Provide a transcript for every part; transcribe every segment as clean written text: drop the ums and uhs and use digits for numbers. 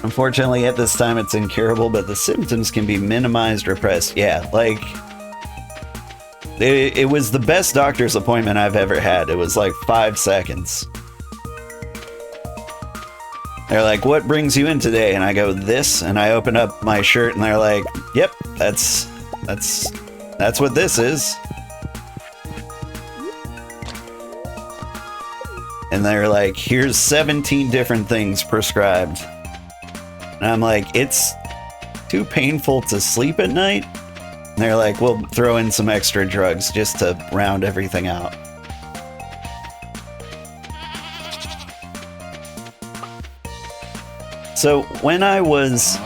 Unfortunately, at this time, it's incurable, but the symptoms can be minimized or repressed. Yeah, like, it was the best doctor's appointment I've ever had. It was like 5 seconds. They're like, what brings you in today? And I go, this, and I open up my shirt, and they're like, yep, that's what this is. And they're like, here's 17 different things prescribed. And I'm like, it's too painful to sleep at night? And they're like, we'll throw in some extra drugs just to round everything out. So when I was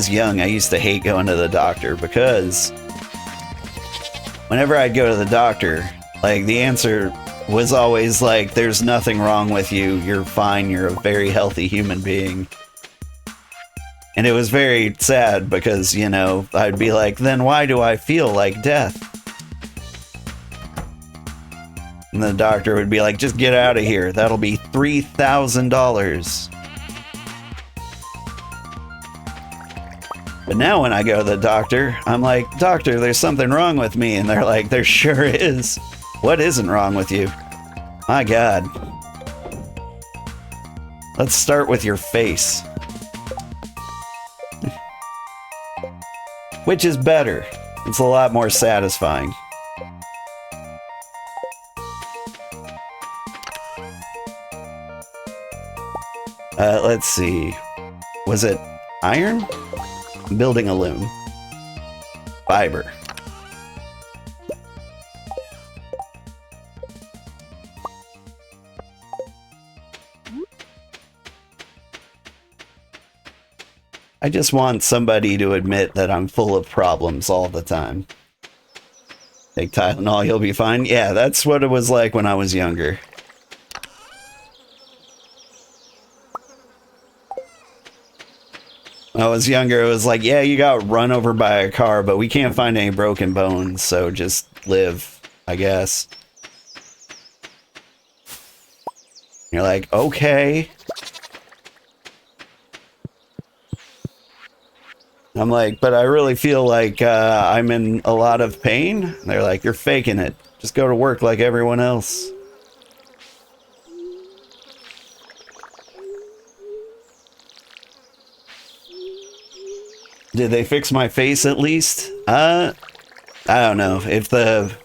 young, I used to hate going to the doctor because whenever I'd go to the doctor, like the answer was always like, there's nothing wrong with you, you're fine, you're a very healthy human being. And it was very sad because, you know, I'd be like, then why do I feel like death? And the doctor would be like, just get out of here. That'll be $3,000. But now when I go to the doctor, I'm like, doctor, there's something wrong with me. And they're like, there sure is. What isn't wrong with you? My God. Let's start with your face. Which is better? It's a lot more satisfying. Let's see. Was it iron? I'm building a loom. Fiber. I just want somebody to admit that I'm full of problems all the time. Take Tylenol, you'll be fine. Yeah, that's what it was like when I was younger. When I was younger, it was like, yeah, you got run over by a car, but we can't find any broken bones, so just live, I guess. You're like, okay. I'm like, but I really feel like I'm in a lot of pain. They're like, you're faking it. Just go to work like everyone else. Did they fix my face at least? I don't know. If the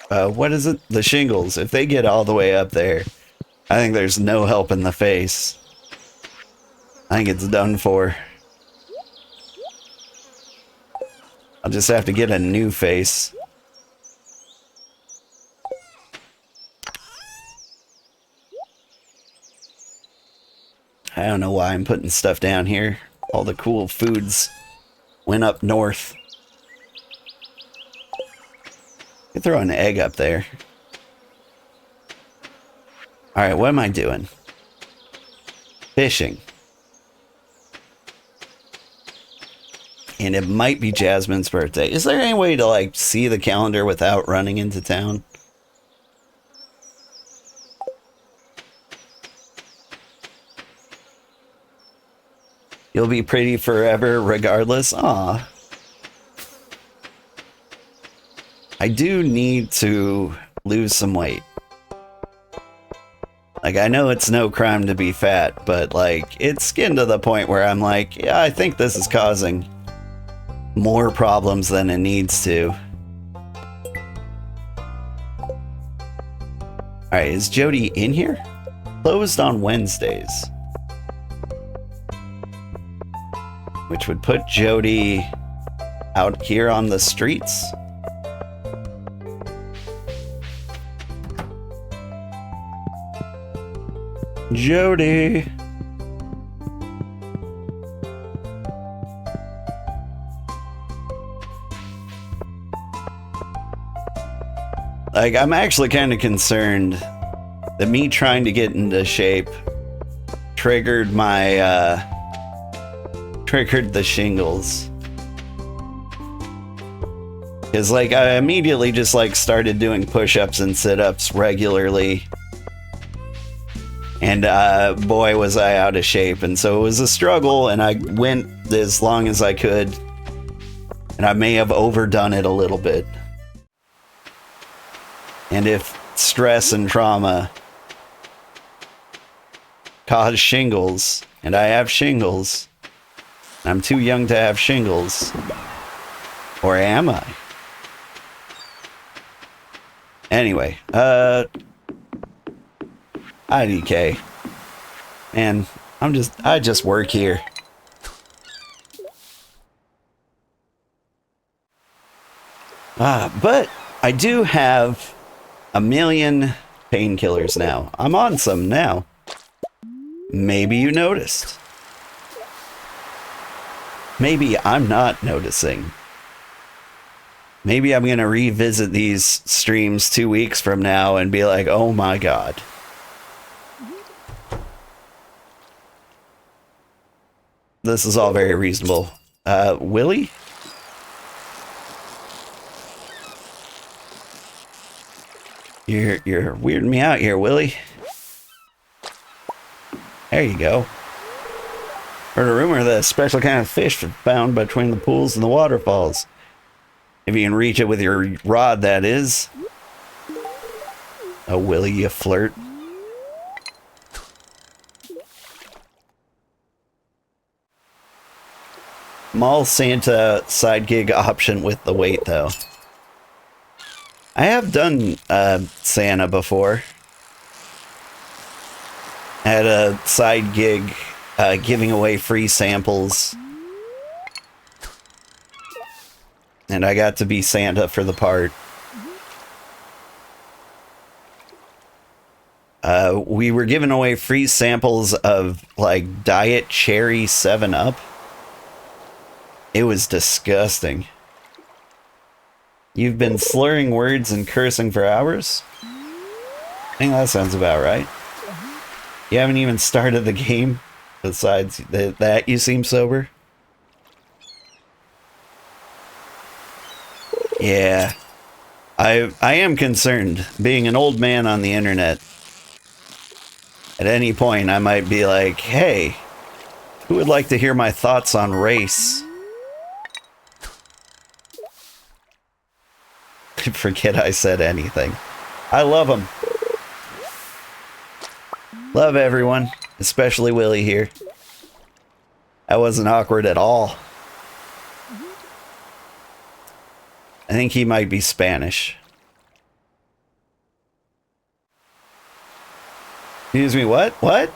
what is it? The shingles, if they get all the way up there, I think there's no help in the face. I think it's done for. I'll just have to get a new face. I don't know why I'm putting stuff down here. All the cool foods went up north. I could throw an egg up there. Alright, what am I doing? Fishing. And it might be Jasmine's birthday. Is there any way to, like, see the calendar without running into town? You'll be pretty forever regardless. Aw. I do need to lose some weight. Like, I know it's no crime to be fat, but, like, it's getting to the point where I'm like, yeah, I think this is causing more problems than it needs to. Alright, is Jody in here? Closed on Wednesdays. Which would put Jody out here on the streets. Jody. Like, I'm actually kind of concerned that me trying to get into shape triggered my, triggered the shingles. Because, like, I immediately just, like, started doing push-ups and sit-ups regularly. And boy, was I out of shape. And so it was a struggle, and I went as long as I could. And I may have overdone it a little bit. And if stress and trauma cause shingles, and I have shingles, I'm too young to have shingles. Or am I? Anyway, IDK. Man, I just work here. But I do have a million painkillers now. I'm on some now. Maybe you noticed. Maybe I'm not noticing. Maybe I'm going to revisit these streams 2 weeks from now and be like, oh my god. This is all very reasonable. Willie? You're weirding me out here, Willie. There you go. Heard a rumor that a special kind of fish found between the pools and the waterfalls. If you can reach it with your rod, that is. Oh, Willie, you flirt. Mall Santa side gig option with the weight, though. I have done Santa before. I had a side gig giving away free samples. And I got to be Santa for the part. We were giving away free samples of, like, Diet Cherry 7-Up. It was disgusting. You've been slurring words and cursing for hours? I think that sounds about right. You haven't even started the game? Besides that, you seem sober? Yeah. I am concerned. Being an old man on the internet, at any point I might be like, hey, who would like to hear my thoughts on race? Forget I said anything. I love them. Love everyone, especially Willie here. That wasn't awkward at all. I think he might be Spanish. Excuse me, what? What?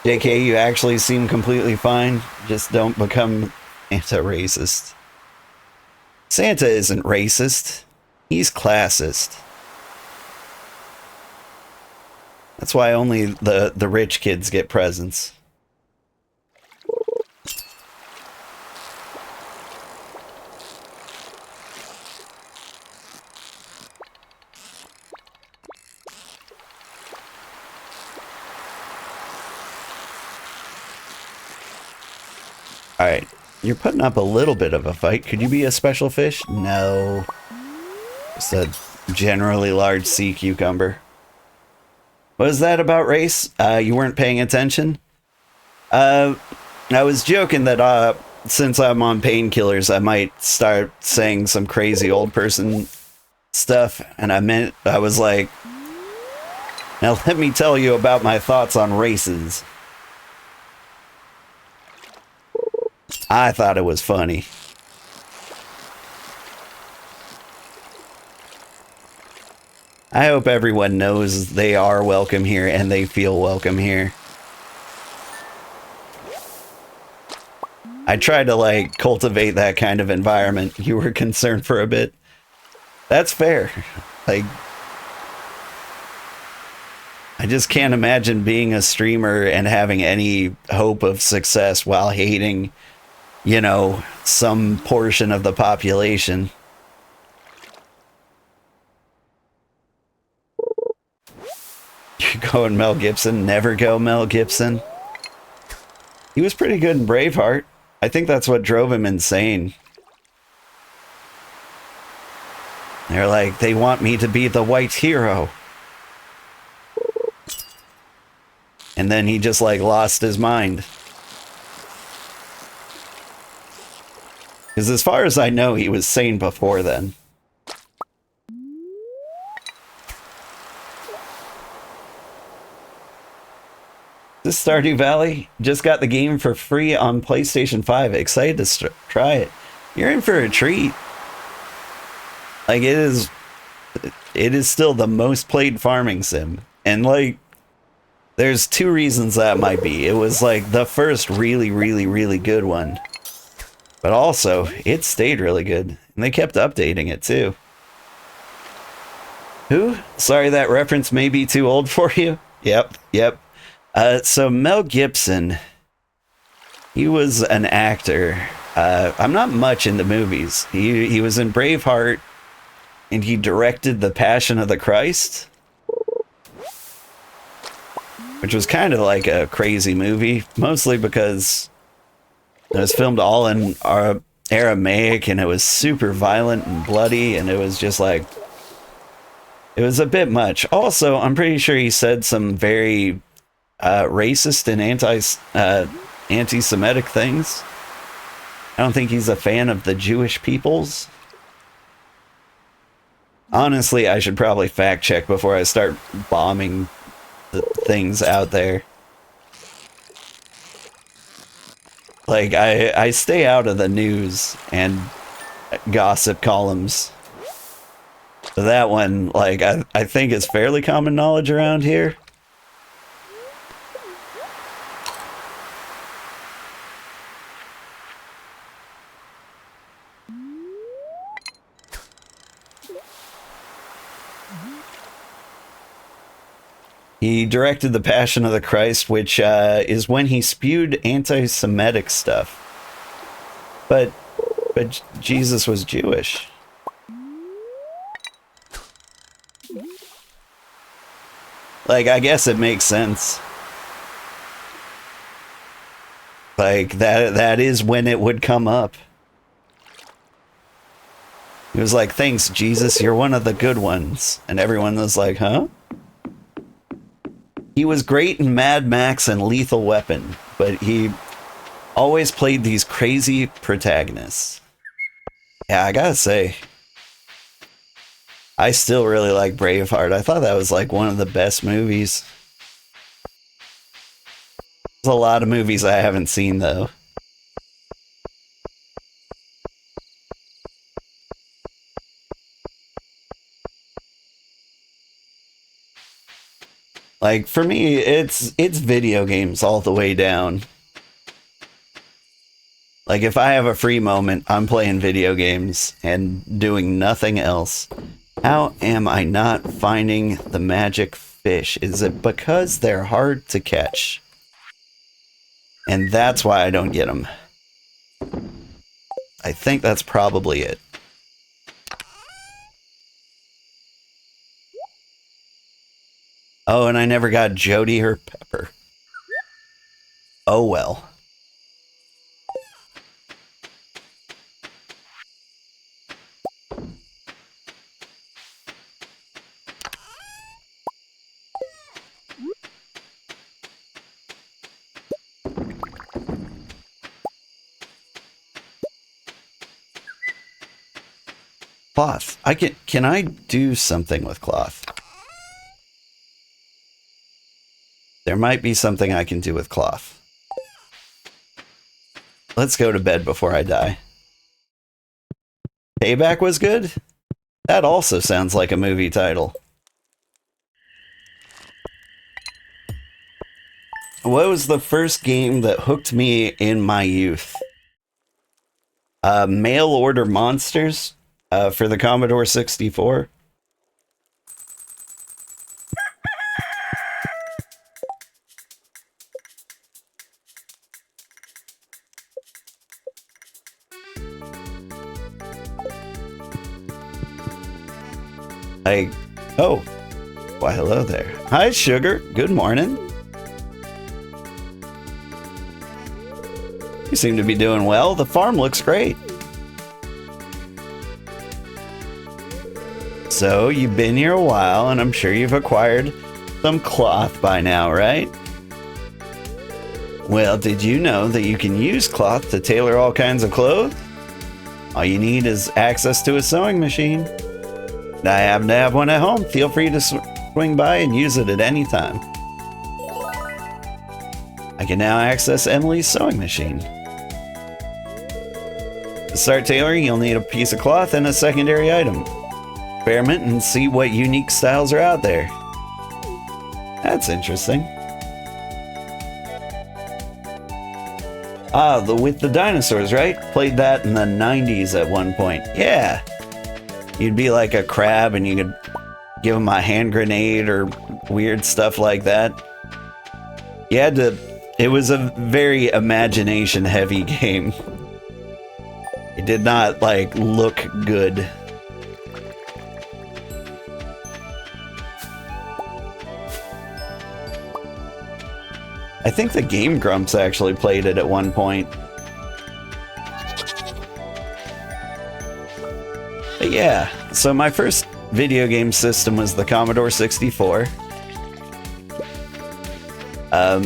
JK, you actually seem completely fine. Just don't become anti-racist. Santa isn't racist. He's classist. That's why only the rich kids get presents. Alright, you're putting up a little bit of a fight. Could you be a special fish? No. Just a generally large sea cucumber. What was that about race? You weren't paying attention? I was joking that since I'm on painkillers, I might start saying some crazy old person stuff. And I was like, now let me tell you about my thoughts on races. I thought it was funny. I hope everyone knows they are welcome here and they feel welcome here. I tried to, like, cultivate that kind of environment. You were concerned for a bit. That's fair. Like, I just can't imagine being a streamer and having any hope of success while hating, you know, some portion of the population. You going Mel Gibson? Never go Mel Gibson. He was pretty good in Braveheart. I think that's what drove him insane. They're like, they want me to be the white hero. And then he just like lost his mind. Because as far as I know, he was sane before then. This Stardew Valley just got the game for free on PlayStation 5. Excited to try it. You're in for a treat. Like, it is still the most played farming sim. And like, there's two reasons that might be. It was like the first really, really, really good one. But also, it stayed really good. And they kept updating it too. Who? Sorry, that reference may be too old for you. Yep. So Mel Gibson, he was an actor. I'm not much into movies. He was in Braveheart, and he directed The Passion of the Christ, which was kind of like a crazy movie, mostly because it was filmed all in Aramaic, and it was super violent and bloody, and it was just like, it was a bit much. Also, I'm pretty sure he said some very racist and anti-Semitic things. I don't think he's a fan of the Jewish peoples. Honestly, I should probably fact check before I start bombing the things out there. Like, I stay out of the news and gossip columns. So that one, like, I think is fairly common knowledge around here. He directed The Passion of the Christ, which is when he spewed anti-Semitic stuff. But Jesus was Jewish. Like, I guess it makes sense. Like, that is when it would come up. He was like, thanks, Jesus, you're one of the good ones. And everyone was like, huh? He was great in Mad Max and Lethal Weapon, but he always played these crazy protagonists. Yeah, I gotta say, I still really like Braveheart. I thought that was like one of the best movies. There's a lot of movies I haven't seen, though. Like, for me, it's video games all the way down. Like, if I have a free moment, I'm playing video games and doing nothing else. How am I not finding the magic fish? Is it because they're hard to catch? And that's why I don't get them. I think that's probably it. Oh, and I never got Jody her pepper. Oh well. Cloth. Can I do something with cloth? There might be something I can do with cloth. Let's go to bed before I die. Payback was good? That also sounds like a movie title. What was the first game that hooked me in my youth? Mail Order Monsters for the Commodore 64. Oh, why hello there. Hi, Sugar. Good morning. You seem to be doing well. The farm looks great. So, you've been here a while, and I'm sure you've acquired some cloth by now, right? Well, did you know that you can use cloth to tailor all kinds of clothes? All you need is access to a sewing machine. I happen to have one at home. Feel free to swing by and use it at any time. I can now access Emily's sewing machine. To start tailoring, you'll need a piece of cloth and a secondary item. Experiment and see what unique styles are out there. That's interesting. Ah, with the dinosaurs, right? Played that in the 90s at one point. Yeah. You'd be like a crab and you could give them a hand grenade or weird stuff like that. You had to... It was a very imagination-heavy game. It did not, like, look good. I think the Game Grumps actually played it at one point. But yeah, so my first video game system was the Commodore 64.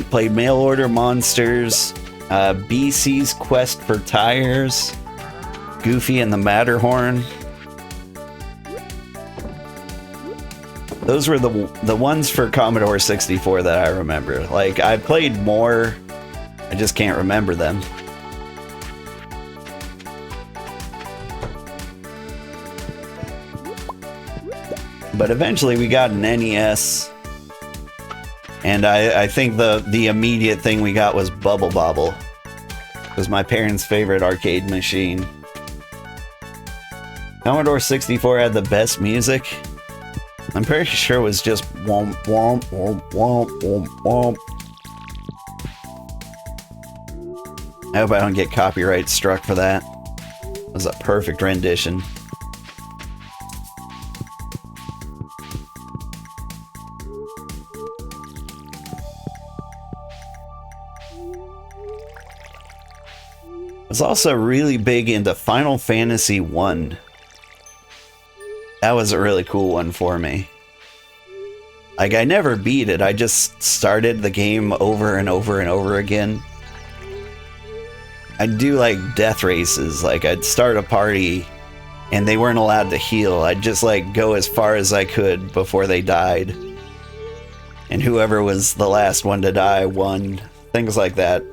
Played Mail Order Monsters, BC's Quest for Tires, Goofy and the Matterhorn. Those were the ones for Commodore 64 that I remember. Like, I played more, I just can't remember them. But eventually we got an NES. And I think the immediate thing we got was Bubble Bobble. It was my parents' favorite arcade machine. Commodore 64 had the best music. I'm pretty sure it was just womp womp womp womp womp womp. I hope I don't get copyright struck for that. It was a perfect rendition. I was also really big into Final Fantasy 1. That was a really cool one for me. Like, I never beat it. I just started the game over and over and over again. I'd do, like, death races. Like, I'd start a party, and they weren't allowed to heal. I'd just, like, go as far as I could before they died. And whoever was the last one to die won. Things like that.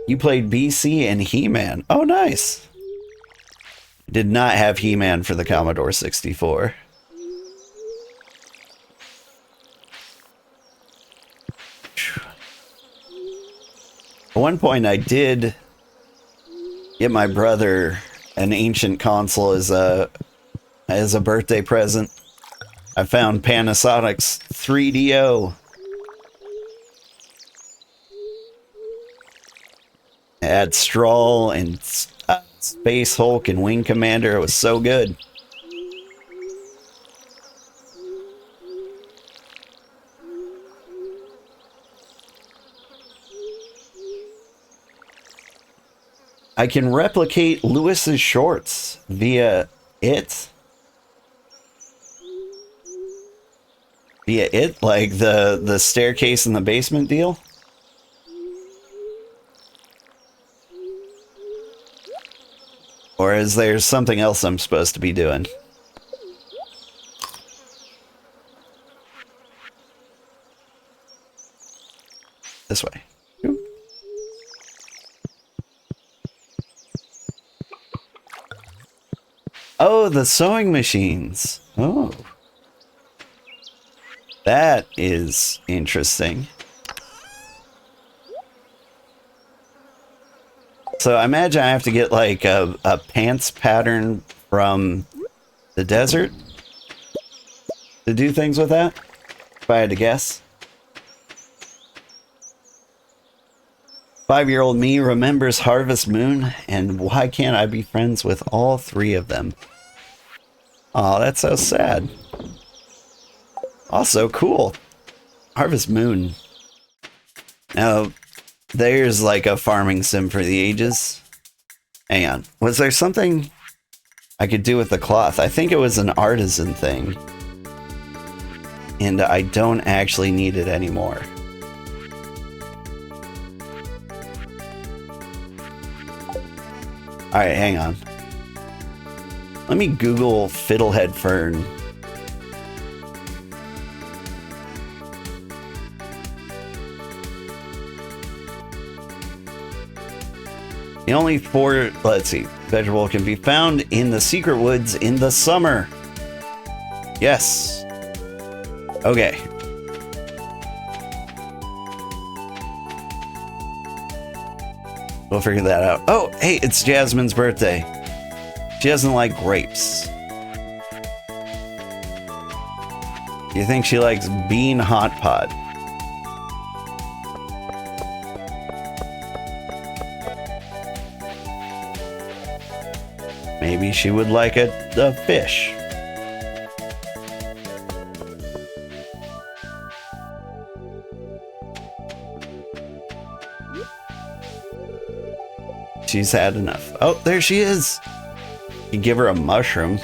You played BC and He-Man. Oh, nice. Did not have He-Man for the Commodore 64. At one point I did get my brother an ancient console as a birthday present. I found Panasonic's 3DO. It had Stroll and Space Hulk and Wing Commander. It was so good. I can replicate Lewis's shorts via it. Via it? Like the staircase in the basement deal? Or is there something else I'm supposed to be doing? This way. Oh, the sewing machines. Oh. That is interesting. So I imagine I have to get like a pants pattern from the desert to do things with that, if I had to guess. 5-year-old me remembers Harvest Moon, and why can't I be friends with all 3 of them? Oh, that's so sad. Also cool. Harvest Moon. Now, there's like a farming sim for the ages. Hang on. Was there something I could do with the cloth. I think it was an artisan thing. And I don't actually need it anymore. Alright, hang on. Let me Google fiddlehead fern. The only four, let's see, vegetable can be found in the secret woods in the summer. Yes. Okay. We'll figure that out. Oh, hey, it's Jasmine's birthday. She doesn't like grapes. You think she likes bean hot pot? Maybe she would like a fish. She's had enough. Oh, there she is. You give her a mushroom.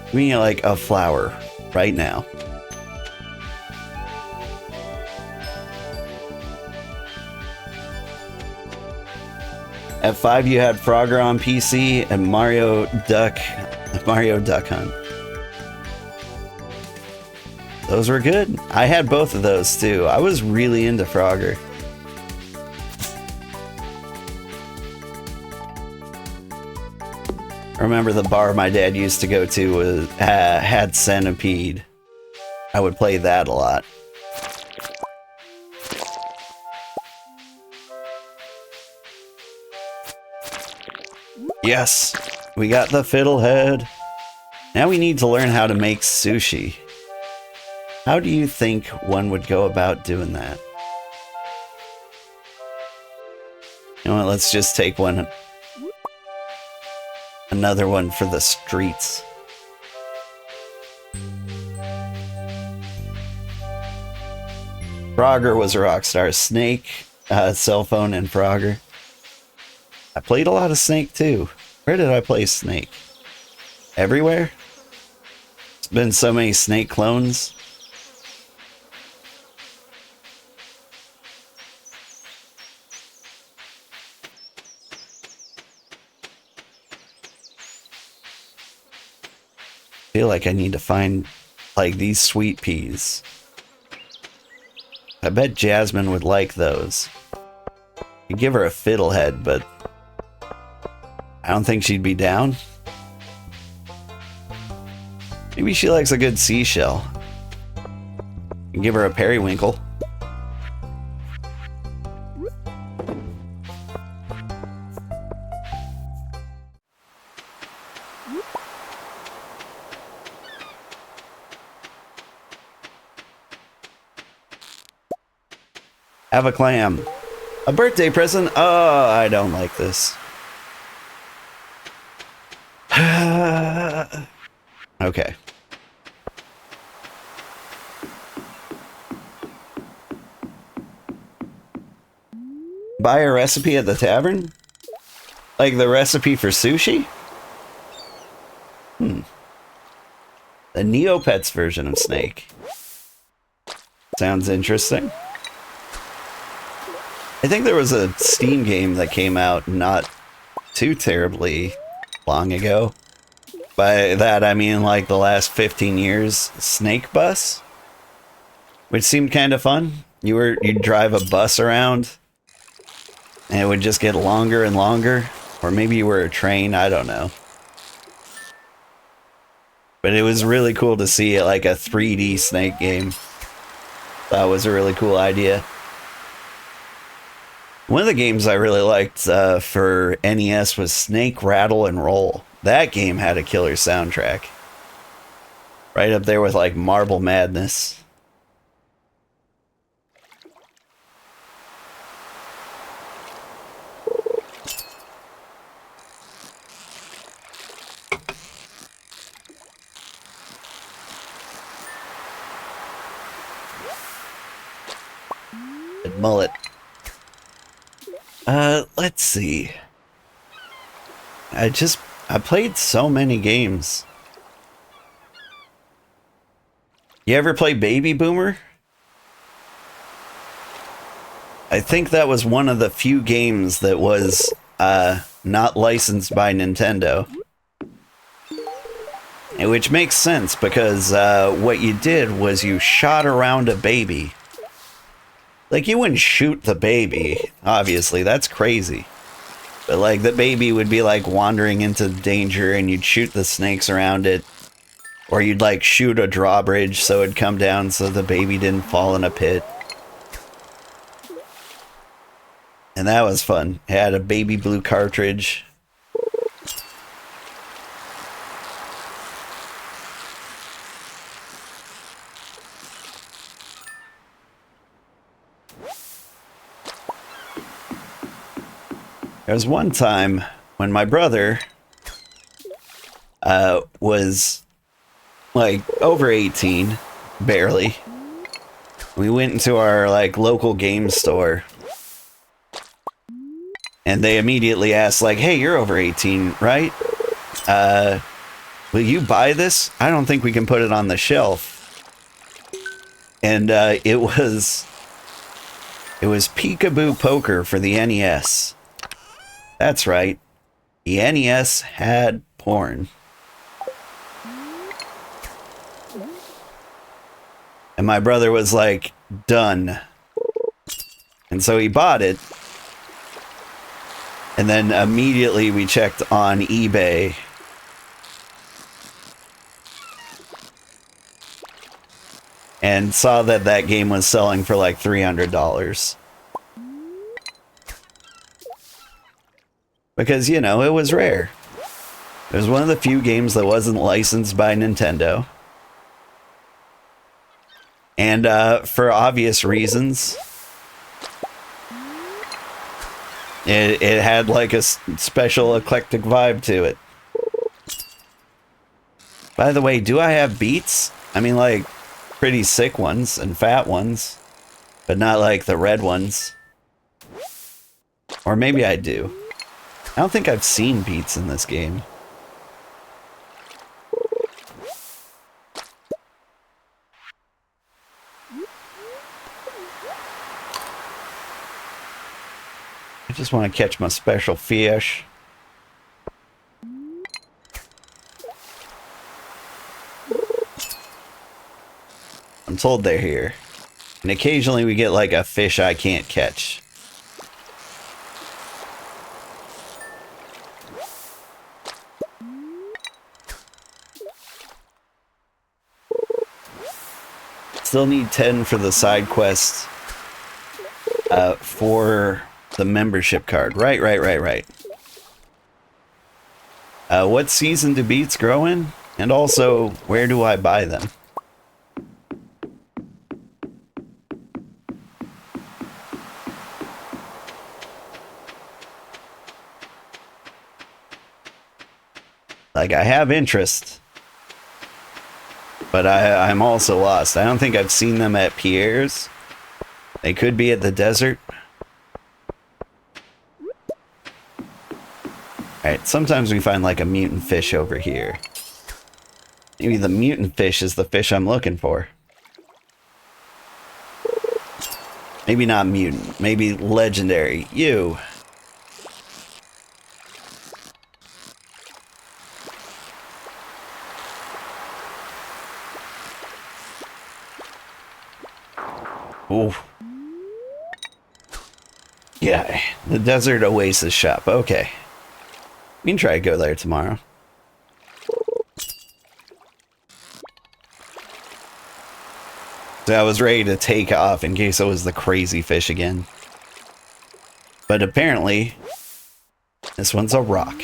Give me like a flower right now. At 5, you had Frogger on PC and Mario Duck Hunt. Those were good. I had both of those too. I was really into Frogger. I remember the bar my dad used to go to had Centipede. I would play that a lot. Yes, we got the fiddlehead. Now we need to learn how to make sushi. How do you think one would go about doing that? You know what, let's just take one. Another one for the streets. Frogger was a rock star. Snake, cell phone, and Frogger. I played a lot of Snake too. Where did I play Snake? Everywhere? There's been so many Snake clones. I feel like I need to find like these sweet peas. I bet Jasmine would like those. You give her a fiddlehead, but I don't think she'd be down. Maybe she likes a good seashell. You can give her a periwinkle. Have a clam. A birthday present? Oh, I don't like this. Okay. Buy a recipe at the tavern? Like the recipe for sushi? The Neopets version of Snake. Sounds interesting. I think there was a Steam game that came out not too terribly long ago. By that I mean like the last 15 years. Snake Bus, which seemed kind of fun. You'd drive a bus around, and it would just get longer and longer. Or maybe you were a train. I don't know. But it was really cool to see like a 3D Snake game. That was a really cool idea. One of the games I really liked for NES was Snake Rattle and Roll. That game had a killer soundtrack. Right up there with like Marble Madness. Mullet. Let's see. I played so many games. You ever play Baby Boomer? I think that was one of the few games that was not licensed by Nintendo. Which makes sense because what you did was you shot around a baby. Like, you wouldn't shoot the baby, obviously, that's crazy. But like, the baby would be like wandering into danger and you'd shoot the snakes around it. Or you'd like shoot a drawbridge so it'd come down so the baby didn't fall in a pit. And that was fun. It had a baby blue cartridge. There was one time when my brother was like over 18, barely. We went into our like local game store. And they immediately asked, like, hey, you're over 18, right? Will you buy this? I don't think we can put it on the shelf. And it was Peekaboo Poker for the NES. That's right. The NES had porn. And my brother was like, done. And so he bought it. And then immediately we checked on eBay. And saw that that game was selling for like $300. Because, you know, it was rare. It was one of the few games that wasn't licensed by Nintendo. And for obvious reasons, it had like a special eclectic vibe to it. By the way, do I have beets? I mean, like, pretty sick ones and fat ones, but not like the red ones. Or maybe I do. I don't think I've seen beets in this game. I just want to catch my special fish. I'm told they're here. And occasionally we get like a fish I can't catch. Still need 10 for the side quest for the membership card. Right. What season do beets grow in? And also, where do I buy them? Like, I have interest, but I'm also lost. I don't think I've seen them at Pierre's. They could be at the desert. Alright, sometimes we find like a mutant fish over here. Maybe the mutant fish is the fish I'm looking for. Maybe not mutant, maybe legendary. You. Ooh. Yeah, the Desert Oasis shop. Okay. We can try to go there tomorrow. So I was ready to take off in case it was the crazy fish again. But apparently, this one's a rock.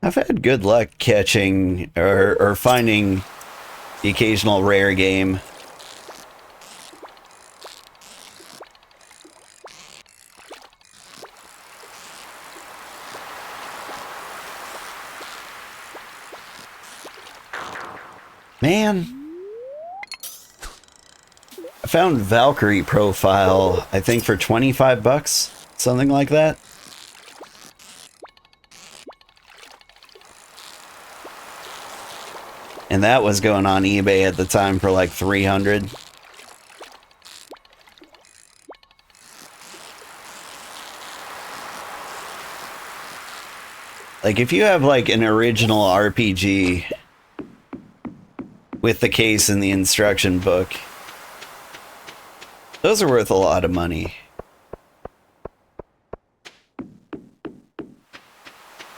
I've had good luck catching or finding the occasional rare game. Man, I found Valkyrie profile, I think for 25 bucks, something like that. And that was going on eBay at the time for like 300. Like if you have like an original RPG with the case and the instruction book, those are worth a lot of money.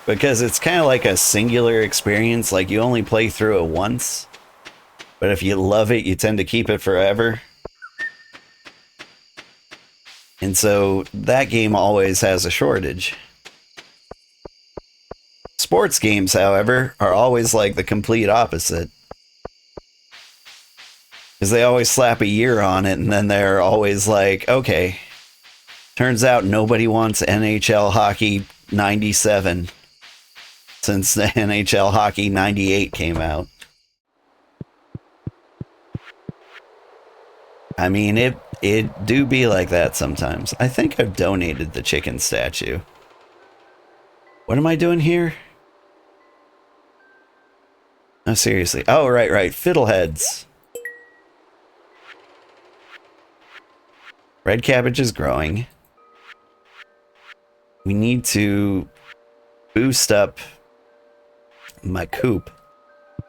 Because it's kind of like a singular experience, like you only play through it once. But if you love it, you tend to keep it forever. And so that game always has a shortage. Sports games, however, are always like the complete opposite. Because they always slap a year on it, and then they're always like, okay, turns out nobody wants NHL Hockey 97 since the NHL Hockey 98 came out. I mean, it do be like that sometimes. I think I've donated the chicken statue. What am I doing here? No, seriously. Oh, right. Fiddleheads. Red cabbage is growing. We need to boost up my coop,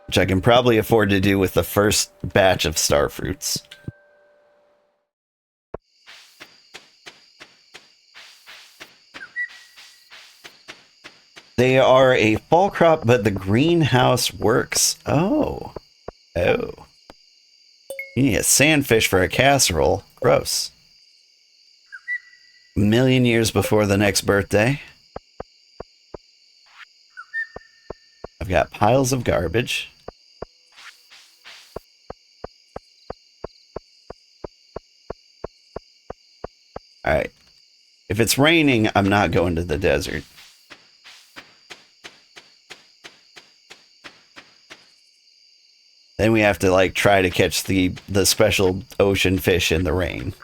which I can probably afford to do with the first batch of star fruits. They are a fall crop, but the greenhouse works. Oh. You need a sandfish for a casserole. Gross. A million years before the next birthday. I've got piles of garbage. Alright. If it's raining, I'm not going to the desert. Then we have to like try to catch the special ocean fish in the rain.